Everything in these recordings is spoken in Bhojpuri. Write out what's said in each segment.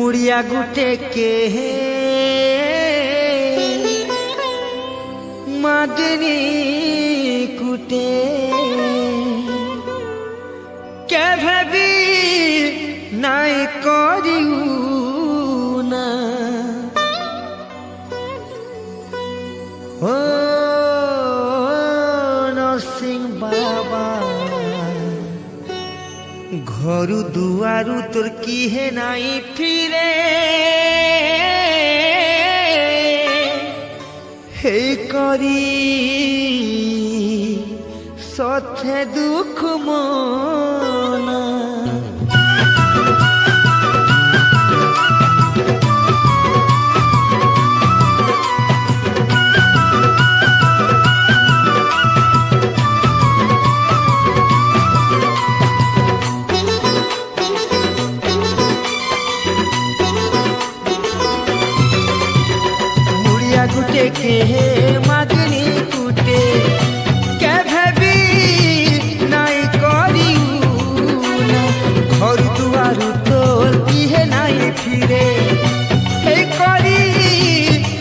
मुड़िया गुटे के मागनी कुटे के भी नाई करियू ना ओ नरसिंह बाबा घरु दुआरु तोर किहे नाई फिरे हे करी सथे दुख मना गुटे के मागनी कुटे के भी नाई करियू ना घर दुआरु तोर किहे नाई फिरे हे करी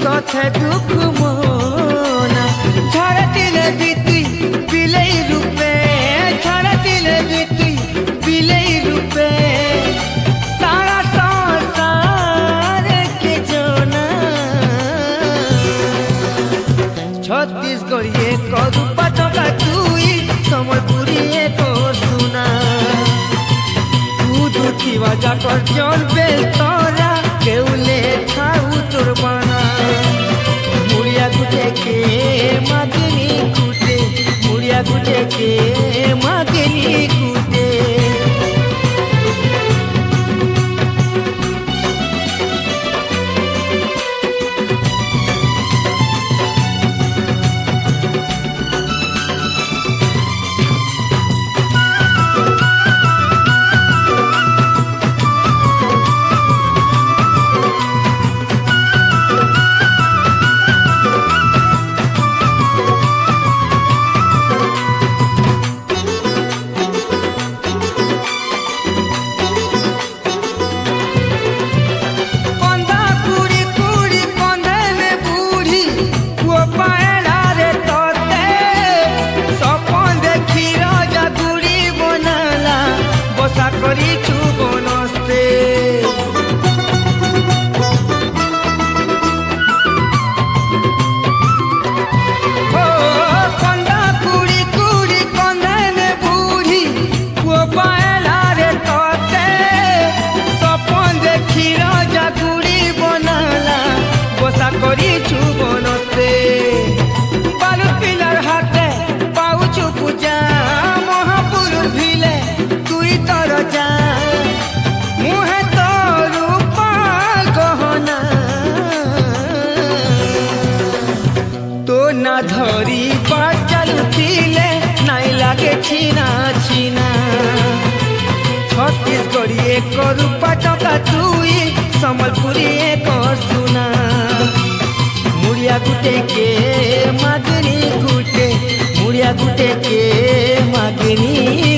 सथे दुख मना झड़ दिल बीती बिलई रूपे झड़ दिल बीती बिलई रूपे सारा संसार के जोना छत्तीसगढ़ ये करू पटका तुई समलपुरी ये को सुना तू दुखी वजह कर जौन बेल तोरा केउले खाऊ तोर बना मुड़िया गुटे के मागनी कुटे मुड़िया गुटे के मागनी कुटे धरी बाचल थिले नाई लागे छीना छीना छत्तीसगढ़ ये करू पटका तुई समलपुरी एक सुना मुड़िया गुटे के मागनी गुटे मुड़िया गुटे के मागनी